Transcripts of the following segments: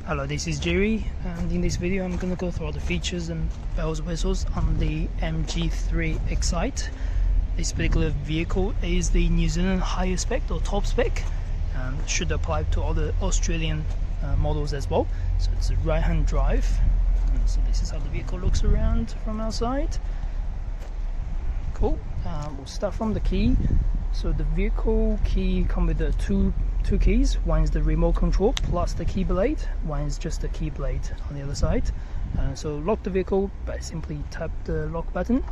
Hello, this is Jerry, and in this video I'm going to go through all the features and bells and whistles on the MG3 Excite. This particular vehicle is the New Zealand higher spec or top spec, should apply to all the Australian models as well. So it's a right hand drive, so this is how the vehicle looks around from outside. Cool. We'll start from the key. So the vehicle key comes with the two keys. One is the remote control plus the key blade. One is just the key blade on the other side. So lock the vehicle by simply tap the lock button,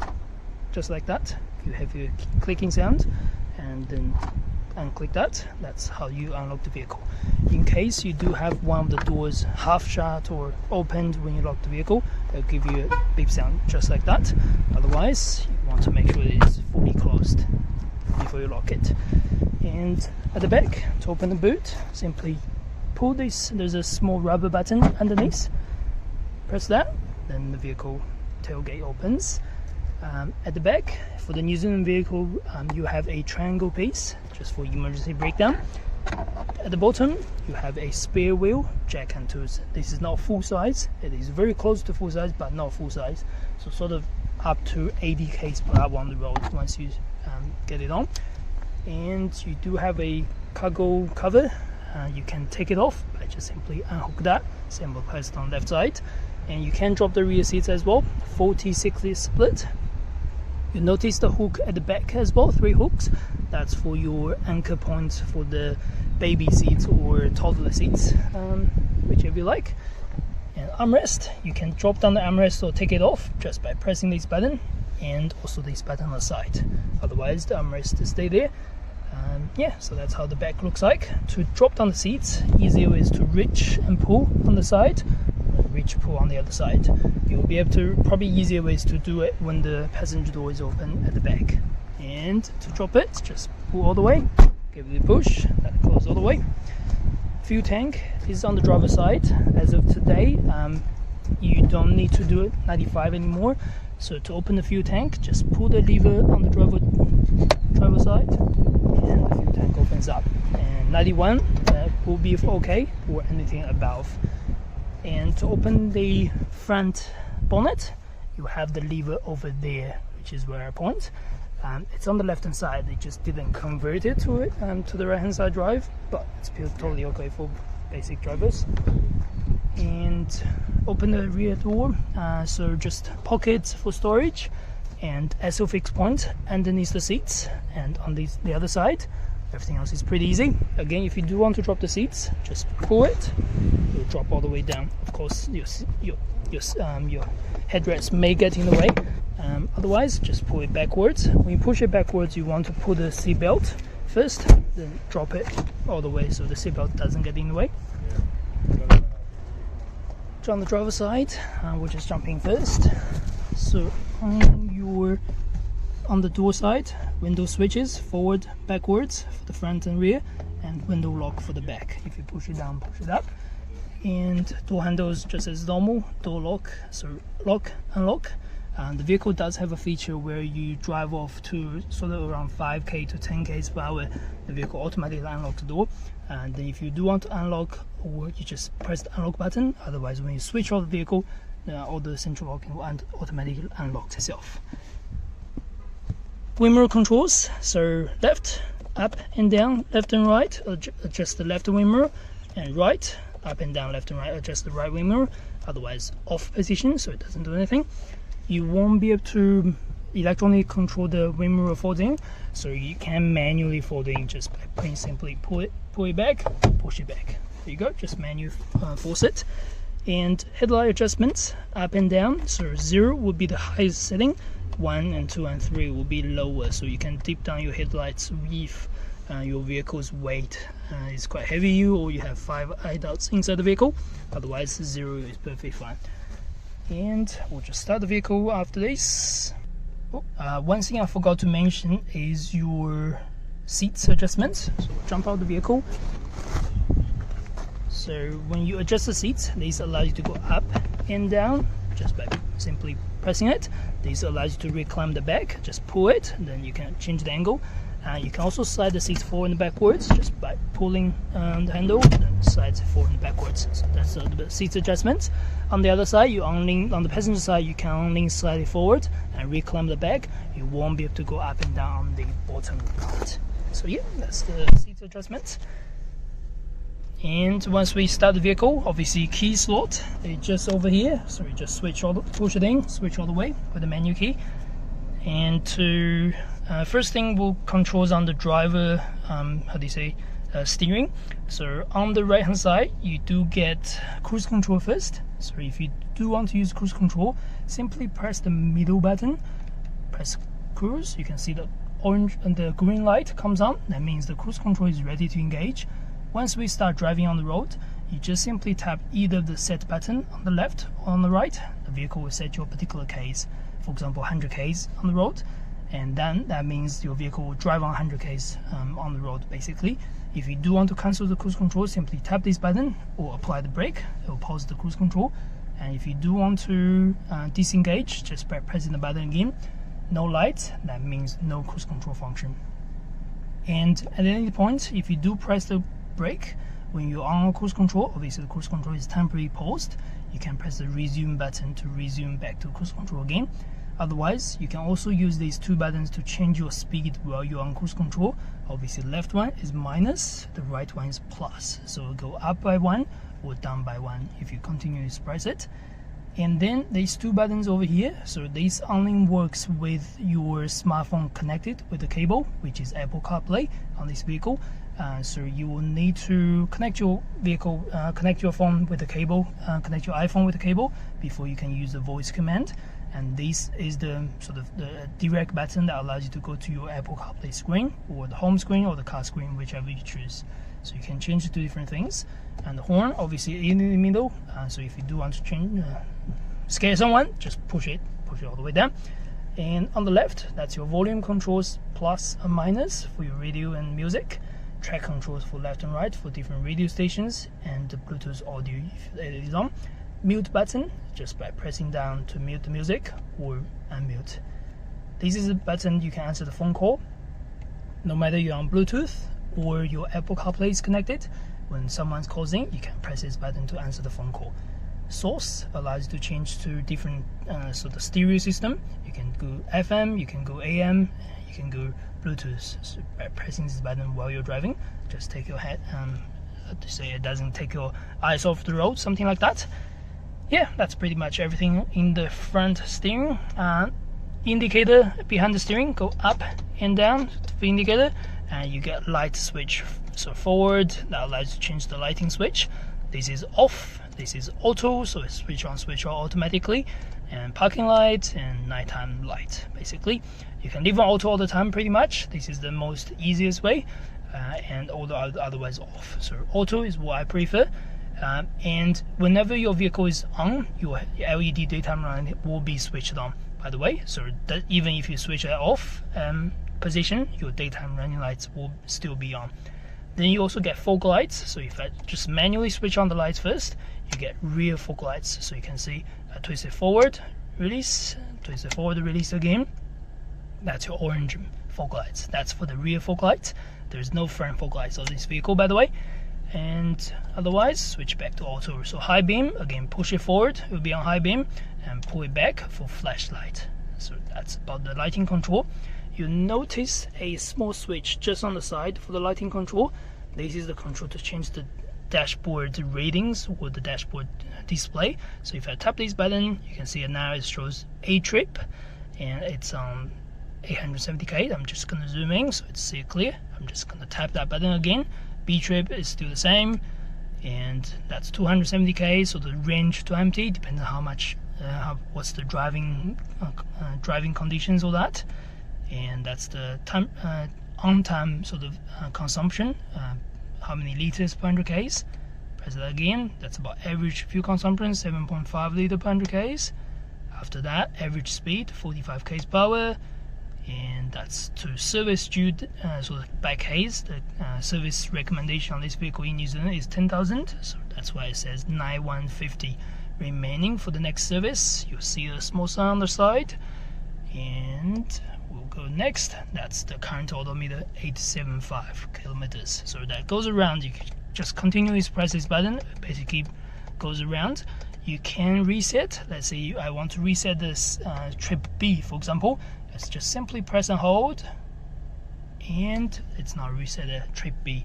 just like that. You have your clicking sound, and then unclick that. That's how you unlock the vehicle. In case you do have one of the doors half shut or opened when you lock the vehicle, it'll give you a beep sound just like that. Otherwise, you want to make sure it is fully closed before you lock it. And at the back, to open the boot, simply pull this. There's a small rubber button underneath. Press that, then the vehicle tailgate opens. At the back, for the New Zealand vehicle, you have a triangle piece just for emergency breakdown. At the bottom, you have a spare wheel, jack and tools. This is not full size. It is very close to full size, but not full size. So sort of up to 80 km per hour on the road once you get it on. And you do have a cargo cover. You can take it off by just simply unhook that, simple press on the left side. And you can drop the rear seats as well, 40-60 split. You notice the hook at the back as well, 3 hooks. That's for your anchor points for the baby seats or toddler seats, whichever you like. And armrest, you can drop down the armrest or take it off just by pressing this button, and also this button on the side. Otherwise the armrest will stay there. Yeah, so that's how the back looks like. To drop down the seats, easier is to reach and pull on the side, reach pull on the other side. You'll be able to, probably easier ways to do it when the passenger door is open at the back. And to drop it, just pull all the way, give it a push, let it close all the way. Fuel tank is on the driver's side. As of today, you don't need to do it 95 anymore. So to open the fuel tank, just pull the lever on the driver's side, and the fuel tank opens up. And 91 will be okay for anything above. And to open the front bonnet, you have the lever over there, which is where I point. It's on the left hand side. They just didn't convert it to the right hand side drive, but it's totally okay for basic drivers. And open the rear door, so just pockets for storage and SO fix point underneath the seats, and on the other side everything else is pretty easy. Again, if you do want to drop the seats, just pull it, it'll drop all the way down. Of course your headrest may get in the way, otherwise just pull it backwards. When you push it backwards, you want to pull the seat belt first, then drop it all the way so the seat belt doesn't get in the way. On the driver's side, we're just jumping first. So on the door side, window switches forward, backwards for the front and rear, and window lock for the back. If you push it down, push it up. And door handles just as normal, door lock, so lock, unlock. The vehicle does have a feature where you drive off to sort of around 5k to 10 km per hour, the vehicle automatically unlocks the door. And then if you do want to unlock, or you just press the unlock button. Otherwise, when you switch off the vehicle, all the central locking will automatically unlock itself. Wing mirror controls, so left, up and down, left and right, adjust the left wing mirror, and right, up and down, left and right, adjust the right wing mirror. Otherwise, off position, so it doesn't do anything. You won't be able to electronically control the wing mirror folding, so you can manually fold it just by simply pull it back, push it back. There you go, just manually force it. And headlight adjustments, up and down, so 0 would be the highest setting, 1 and 2 and 3 will be lower, so you can dip down your headlights if your vehicle's weight is quite heavy, or you have 5 adults inside the vehicle. Otherwise 0 is perfectly fine. And we'll just start the vehicle after this. One thing I forgot to mention is your seats adjustments. So we'll jump out of the vehicle. So when you adjust the seats, these allow you to go up and down just by simply pressing it. This allows you to recline the back, just pull it, and then you can change the angle. You can also slide the seats forward and backwards just by pulling the handle, and slide it forward and backwards. So that's the seat adjustment. On the other side, on the passenger side, you can only slide it forward and reclamp the back. You won't be able to go up and down on the bottom part. So yeah, that's the seat adjustment. And once we start the vehicle, obviously key slot is just over here. So we just push it in, switch all the way with the menu key. And to first thing, we'll controls on the driver, steering. So on the right hand side, you do get cruise control first. So if you do want to use cruise control, simply press the middle button, press cruise. You can see the orange and the green light comes on. That means the cruise control is ready to engage. Once we start driving on the road, you just simply tap either the set button on the left or on the right. The vehicle will set your particular Ks, for example 100 Ks on the road, and then that means your vehicle will drive on 100 Ks on the road basically. If you do want to cancel the cruise control, simply tap this button or apply the brake. It will pause the cruise control. And if you do want to disengage, just by pressing the button again. No light, that means no cruise control function. And at any point, if you do press the brake when you're on cruise control, obviously the cruise control is temporarily paused, you can press the resume button to resume back to cruise control again. Otherwise, you can also use these two buttons to change your speed while you're on cruise control. Obviously the left one is minus, the right one is plus, so it'll go up by 1 or down by 1 if you continue to press it. And then these two buttons over here, so this only works with your smartphone connected with the cable, which is Apple Carplay on this vehicle. So you will need to connect your vehicle, connect your phone with the cable, connect your iPhone with the cable before you can use the voice command. And this is the sort of the direct button that allows you to go to your Apple CarPlay screen or the home screen or the car screen, whichever you choose. So you can change it to different things. And the horn obviously in the middle. So if you do want to change, scare someone, just push it all the way down. And on the left, that's your volume controls, plus and minus for your radio and music. Track controls for left and right for different radio stations, and the Bluetooth audio if it is on. Mute button, just by pressing down to mute the music or unmute. This is a button you can answer the phone call. No matter you're on Bluetooth or your Apple CarPlay is connected, when someone's calling, you can press this button to answer the phone call. Source allows you to change to different, so the stereo system. You can go FM, you can go AM, you can go Bluetooth. So by pressing this button while you're driving, just take your head, to say it doesn't take your eyes off the road, something like that. Yeah, that's pretty much everything in the front steering. Indicator behind the steering, go up and down to the indicator, and you get light switch. So forward, that allows you to change the lighting switch. This is off, this is auto, so it's switch on, switch off automatically. And parking light and nighttime light, basically. You can leave on auto all the time pretty much. This is the most easiest way, and all the otherwise off. So auto is what I prefer. And whenever your vehicle is on, your LED daytime running will be switched on, by the way. So that even if you switch it off position, your daytime running lights will still be on. Then you also get fog lights. So if I just manually switch on the lights first, you get rear fog lights. So you can see twist it forward, release, twist it forward, release again. That's your orange fog lights. That's for the rear fog lights. There's no front fog lights on this vehicle, by the way. And otherwise, switch back to auto. So high beam, again, push it forward, it will be on high beam, and pull it back for flashlight. So that's about the lighting control. You'll notice a small switch just on the side for the lighting control. This is the control to change the dashboard ratings or the dashboard display. So if I tap this button, you can see it now it shows A trip, and it's on 870k. I'm just gonna zoom in so it's see clear. I'm just gonna tap that button again. B trip is still the same, and that's 270k. So the range to empty depends on how much, what's the driving conditions or that, and that's the time on time sort of consumption. How many liters per 100 k's. Press that again. That's about average fuel consumption, 7.5 liter per 100 k's. After that, average speed 45 k's per hour. And that's to service due, so by case, the service recommendation on this vehicle in New Zealand is 10,000. So that's why it says 9150 remaining for the next service. You'll see a small sign on the side. And we'll go next. That's the current odometer, 875 kilometers. So that goes around. You can just continuously press this button, it basically goes around. You can reset. Let's say I want to reset this trip B, for example. Let's just simply press and hold, and it's now reset a trip B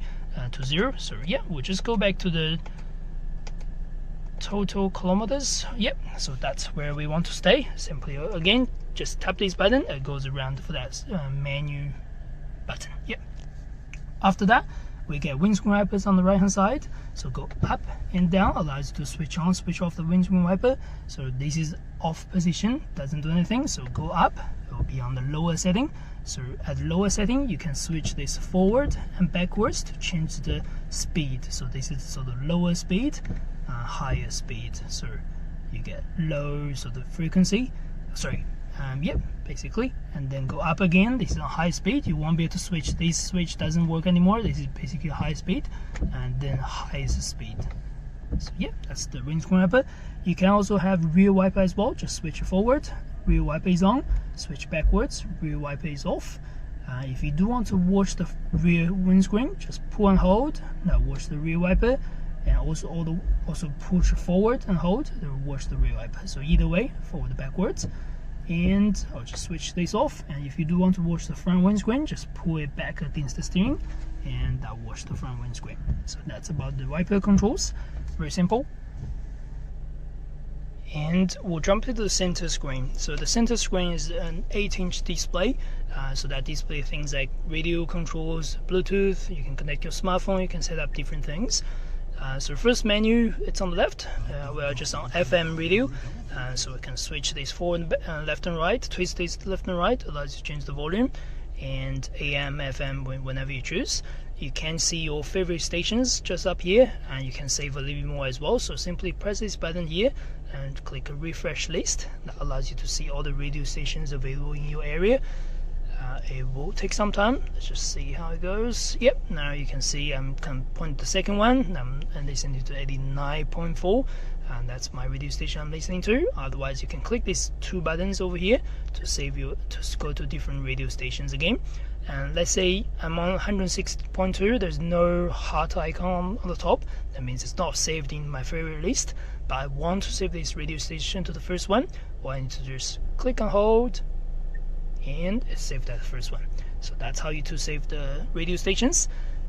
to 0. So yeah, we'll just go back to the total kilometers. Yep, so that's where we want to stay. Simply again, just tap this button, it goes around for that menu button. Yep. After that, we get windscreen wipers on the right hand side. So go up and down, allows you to switch on, switch off the windscreen wiper. So this is off position, doesn't do anything. So go up, it will be on the lower setting. So at lower setting, you can switch this forward and backwards to change the speed. So this is sort of lower speed, higher speed. So you get low sort of frequency, yep, basically, and then go up again. This is on high speed. You won't be able to switch. This switch doesn't work anymore. This is basically high speed, and then highest speed. So yeah, that's the windscreen wiper. You can also have rear wiper as well. Just switch forward, rear wiper is on, switch backwards, rear wiper is off. If you do want to watch the rear windscreen, just pull and hold. Now watch the rear wiper, and also push forward and hold to watch the rear wiper. So either way, forward, backwards. And I'll just switch this off, and if you do want to watch the front windscreen, just pull it back against the steering and I'll watch the front windscreen. So that's about the wiper controls. Very simple. And we'll jump to the center screen. So the center screen is an 8-inch display, so that display things like radio controls, Bluetooth. You can connect your smartphone, you can set up different things. So first menu, it's on the left. We are just on FM radio, so we can switch this forward, left and right, twist this left and right, allows you to change the volume, and AM, FM whenever you choose. You can see your favorite stations just up here, and you can save a little bit more as well. So simply press this button here and click a refresh list. That allows you to see all the radio stations available in your area. It will take some time. Let's just see how it goes. Yep, now you can see I'm kind of pointing the second one. I'm listening to 89.4, and that's my radio station I'm listening to. Otherwise, you can click these two buttons over here to go to different radio stations again. And let's say I'm on 106.2. There's no heart icon on the top. That means it's not saved in my favorite list. But I want to save this radio station to the first one. Well, I need to just click and hold, and it saved that first one. So that's how you save the radio stations.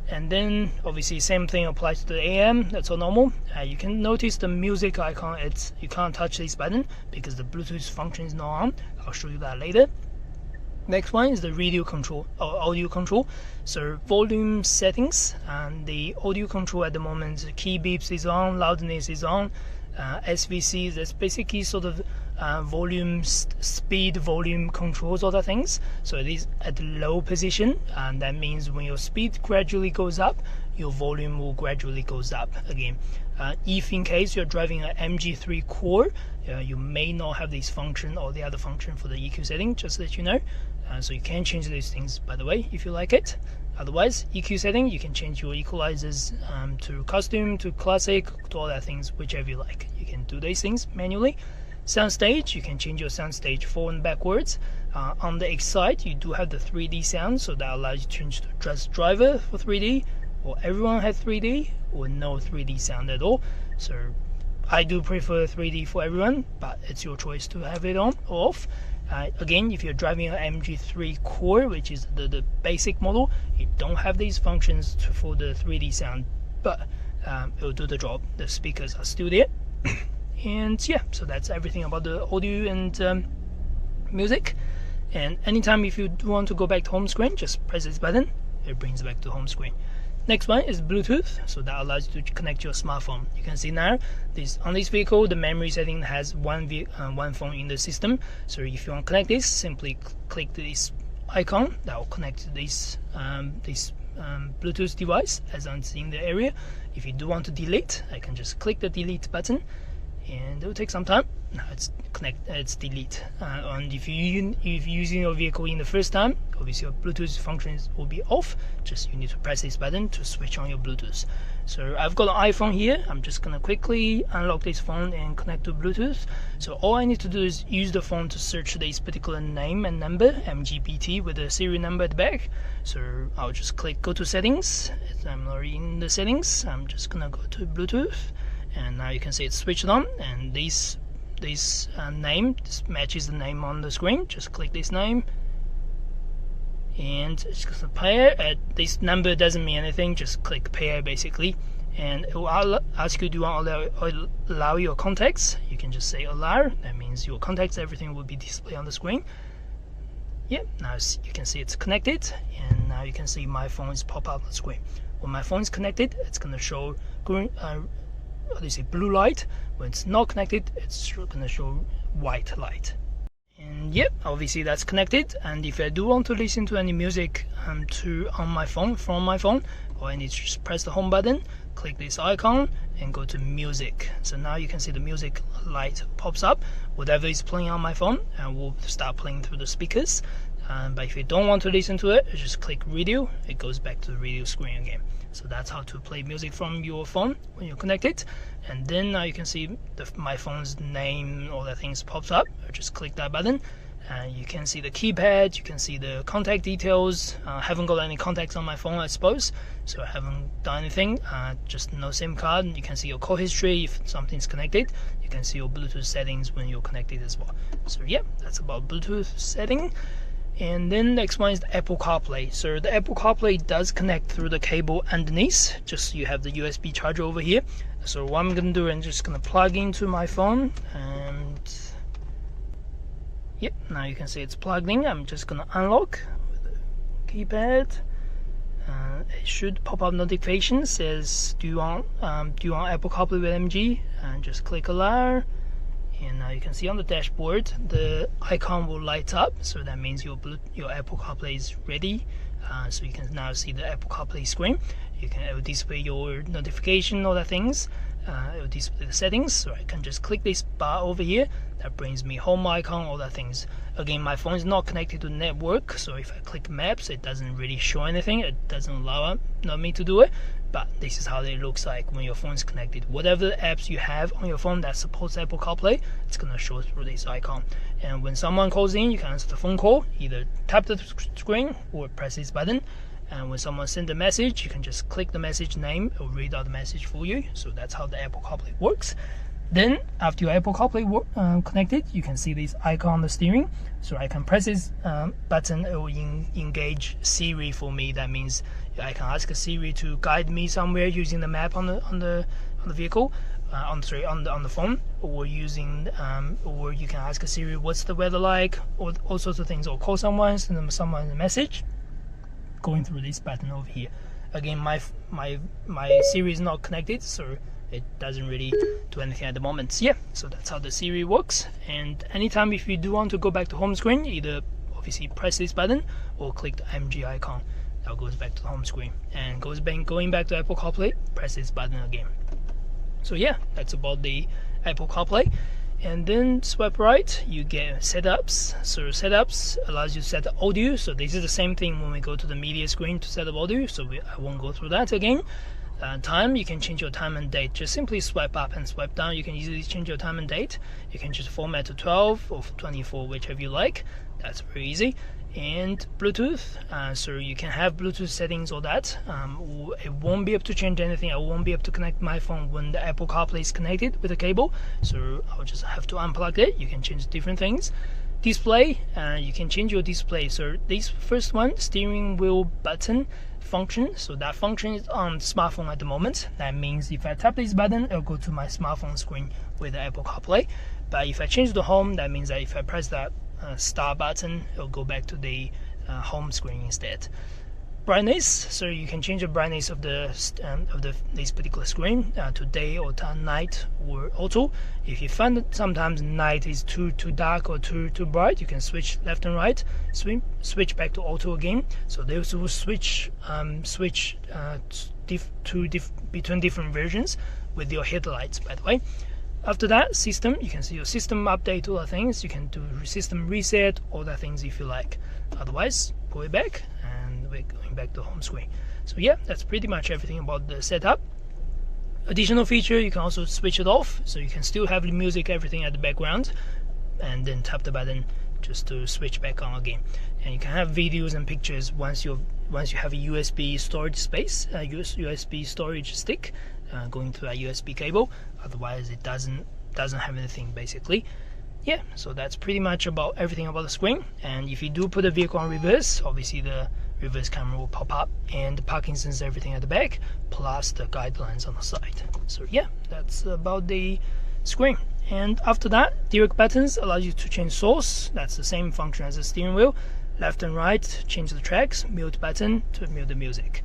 And then obviously same thing applies to the AM. That's all normal. You can notice the music icon, you can't touch this button because the Bluetooth function is not on. I'll show you that later. Next one is the radio control or audio control. So volume settings, and the audio control at the moment, key beeps is on, loudness is on, SVC, that's basically sort of volume, speed, volume controls, other things. So it is at low position, and that means when your speed gradually goes up, your volume will gradually goes up again. If in case you're driving an MG3 Core, you may not have this function or the other function for the EQ setting, just to let you know. So you can change these things, by the way, if you like it. Otherwise, EQ setting, you can change your equalizers to custom, to classic, to all that things, whichever you like. You can do these things manually. Sound stage, you can change your sound stage forward and backwards. On the Excite, you do have the 3D sound, so that allows you to change to just driver for 3D, or everyone has 3D, or no 3D sound at all. So I do prefer 3D for everyone, but it's your choice to have it on or off. Again, if you're driving an MG3 Core, which is the basic model, you don't have these functions for the 3D sound, but it will do the job. The speakers are still there. And yeah, so that's everything about the audio and music. And anytime if you do want to go back to home screen, just press this button, it brings back to home screen. Next one is Bluetooth, so that allows you to connect your smartphone. You can see now, on this vehicle, the memory setting has one phone in the system. So if you want to connect this, simply click this icon that will connect to this Bluetooth device as I'm seeing the area. If you do want to delete, I can just click the delete button, and it will take some time. Now it's delete. And if you're using your vehicle in the first time, obviously your Bluetooth functions will be off. Just you need to press this button to switch on your Bluetooth. So I've got an iPhone here. I'm just gonna quickly unlock this phone and connect to Bluetooth. So all I need to do is use the phone to search this particular name and number, MGBT, with a serial number at the back. So I'll just click go to settings. I'm already in the settings. I'm just gonna go to Bluetooth, and now you can see it's switched on, and this name, this matches the name on the screen. Just click this name, and it's just a pair. This number doesn't mean anything, just click pair basically, and it will ask you, do you want to allow your contacts? You can just say allow. That means your contacts, everything will be displayed on the screen. Yeah, now you can see it's connected, and now you can see my phone is pop up on the screen. When my phone is connected, it's going to show green, blue light. When it's not connected, it's going to show white light. And yep, obviously that's connected. And if I do want to listen to any music from my phone, all I need to just press the home button, click this icon, and go to music. So now you can see the music light pops up. Whatever is playing on my phone, and will start playing through the speakers. But if you don't want to listen to it, you just click radio. It goes back to the radio screen again. So that's how to play music from your phone when you're connected. And then now you can see my phone's name, all that things pops up. I just click that button, and you can see the keypad, you can see the contact details. I haven't got any contacts on my phone, I suppose, so I haven't done anything. Just no SIM card. You can see your call history if something's connected. You can see your Bluetooth settings when you're connected as well. So yeah, that's about Bluetooth setting. And then next one is the Apple Carplay. So the Apple Carplay does connect through the cable underneath, just so you have the USB charger over here. So what I'm gonna do, I'm just gonna plug into my phone, and yep, now you can see it's plugged in. I'm just gonna unlock with the keypad. It should pop up notification, says do you want Apple CarPlay with MG, and just click allow. And now you can see on the dashboard the icon will light up, so that means your Apple CarPlay is ready. So you can now see the Apple CarPlay screen. It will display your notification, all that things. It will display the settings, so I can just click this bar over here. That brings me home icon, all that things. Again, my phone is not connected to network, so if I click maps, it doesn't really show anything. It doesn't allow me to do it. But this is how it looks like when your phone is connected. Whatever apps you have on your phone that supports Apple CarPlay, it's gonna show through this icon. And when someone calls in, you can answer the phone call, either tap the screen or press this button. And when someone sends a message, you can just click the message name, it will read out the message for you. So that's how the Apple CarPlay works. Then after your Apple CarPlay connected, you can see this icon on the steering. So I can press this button, it will engage Siri for me. That means I can ask Siri to guide me somewhere using the map on the vehicle, on the phone, or or you can ask Siri what's the weather like, or all sorts of things, or call someone, send someone a message, going through this button over here. Again, my Siri is not connected, so it doesn't really do anything at the moment. So yeah, so that's how the Siri works. And anytime if you do want to go back to home screen, either obviously press this button or click the MG icon. That goes back to the home screen, and going back to Apple CarPlay, press this button again. So yeah, that's about the Apple CarPlay. And then swipe right, you get setups. So setups allows you to set the audio. So this is the same thing when we go to the media screen to set up audio, so I won't go through that again. Time, you can change your time and date. Just simply swipe up and swipe down. You can easily change your time and date. You can just format to 12 or 24, whichever you like. That's very easy. And Bluetooth, so you can have Bluetooth settings or that. It won't be able to change anything. I won't be able to connect my phone when the Apple CarPlay is connected with a cable, so I'll just have to unplug it. You can change different things. Display, you can change your display. So this first one, steering wheel button function, so that function is on smartphone at the moment. That means if I tap this button, it'll go to my smartphone screen with the Apple CarPlay. But if I change the home, that means that if I press that star button, it'll go back to the home screen instead. Brightness, so you can change the brightness of this particular screen to day or night or auto. If you find that sometimes night is too dark or too bright, you can switch left and right, switch back to auto again. So those will switch between different versions with your headlights, by the way. after that, system, you can see your system update, all the things. You can do system reset, all the things if you like. Otherwise, pull it back and we're going back to home screen. So yeah, that's pretty much everything about the setup. Additional feature, you can also switch it off, so you can still have the music, everything at the background, and then tap the button just to switch back on again. And you can have videos and pictures once you have a USB storage space, a USB storage stick going through a USB cable. Otherwise, it doesn't have anything basically. Yeah, so that's pretty much about everything about the screen. And if you do put the vehicle on reverse, obviously the reverse camera will pop up and the parking sensor, everything at the back, plus the guidelines on the side. So yeah, that's about the screen. And after that, direct buttons allows you to change source. That's the same function as the steering wheel. Left and right, change the tracks. Mute button to mute the music.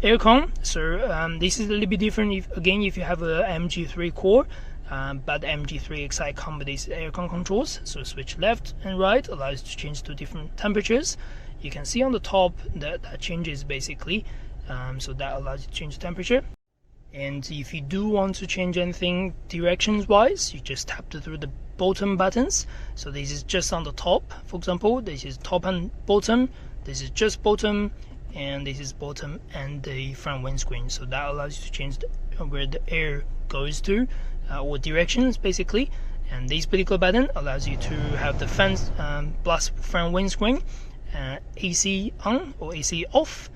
Aircon, so this is a little bit different if you have a MG3 Core, but MG3 Excite comes with these aircon controls. So switch left and right allows you to change to different temperatures. You can see on the top that changes basically, so that allows you to change the temperature. And if you do want to change anything directions wise, you just tap through the bottom buttons. So this is just on the top, for example, this is top and bottom, this is just bottom, and this is bottom and the front windscreen. So that allows you to change where the air goes to, or directions basically. And this particular button allows you to have the fans plus front windscreen, AC on or AC off,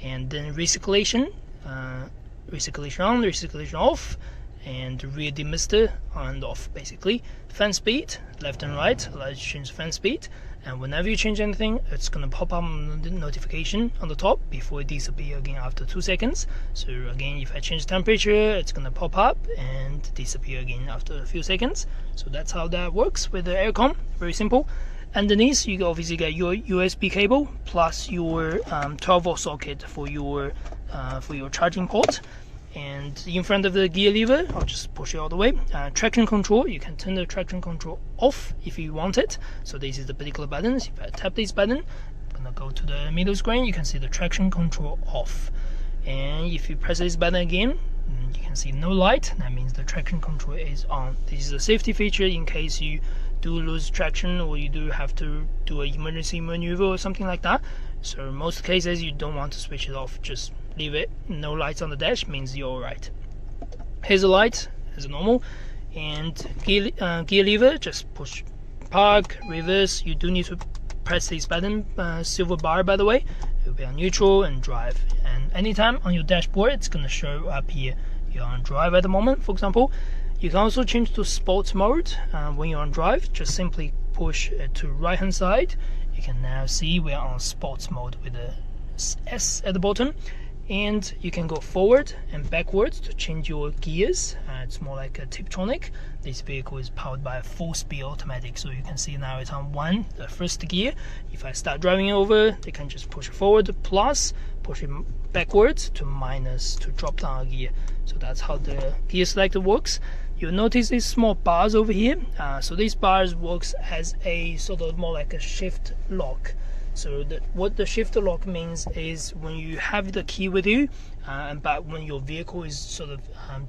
and then recirculation on, recirculation off, and rear demister on and off basically. Fan speed, left and right allows you to change fan speed, and whenever you change anything, it's gonna pop up the notification on the top before it disappears again after 2 seconds. So again, if I change temperature, it's gonna pop up and disappear again after a few seconds. So that's how that works with the aircon. Very simple. Underneath, you obviously get your USB cable plus your 12-volt socket for your charging port. And in front of the gear lever, I'll just push it all the way. Traction control, you can turn the traction control off if you want it. So this is the particular buttons. If I tap this button, I'm gonna go to the middle screen, you can see the traction control off. And if you press this button again, you can see no light. That means the traction control is on. This is a safety feature in case you do lose traction or you do have to do an emergency maneuver or something like that. So in most cases, you don't want to switch it off. Just leave it. No lights on the dash means you're alright. Here's a light as normal, and gear lever, just push park, reverse. You do need to press this button, silver bar by the way. It will be on neutral and drive, and anytime on your dashboard it's going to show up here you're on drive at the moment, for example. You can also change to sports mode when you're on drive. Just simply push it to right hand side. You can now see we're on sports mode with the S at the bottom. And you can go forward and backwards to change your gears. It's more like a Tiptronic. This vehicle is powered by a 4-speed automatic, so you can see now it's on 1, the first gear. If I start driving over, they can just push it forward, plus push it backwards to minus to drop down a gear. So that's how the gear selector works. You'll notice these small bars over here. So these bars works as a sort of more like a shift lock. So what the shifter lock means is when you have the key with you, but when your vehicle is sort of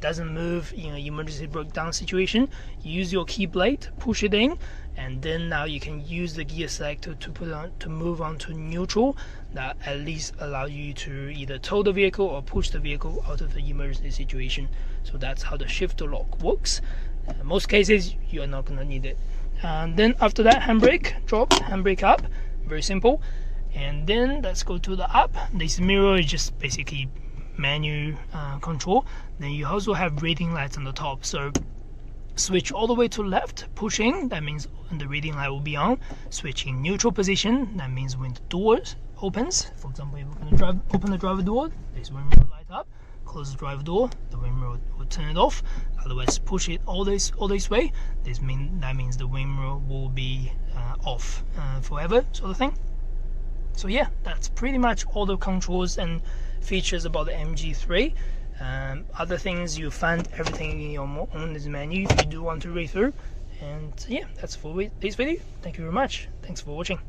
doesn't move in an emergency breakdown situation, you use your key blade, push it in, and then now you can use the gear selector to move on to neutral. That at least allows you to either tow the vehicle or push the vehicle out of the emergency situation. So that's how the shifter lock works. In most cases, you are not going to need it. And then after that, handbrake drop, handbrake up. Very simple. And then let's go to the app. This mirror is just basically menu control. Then you also have reading lights on the top, so switch all the way to left, pushing, that means the reading light will be on. Switching neutral position, that means when the door opens, for example, if we're going to open the driver door, this wind mirror light up. Close the driver door, the wind mirror will turn it off. Otherwise, push it all this way. That means the wind mirror will be off forever, sort of thing. So yeah, that's pretty much all the controls and features about the MG3. Other things, you find everything in your own menu if you do want to read through. And yeah, that's for this video. Thank you very much. Thanks for watching.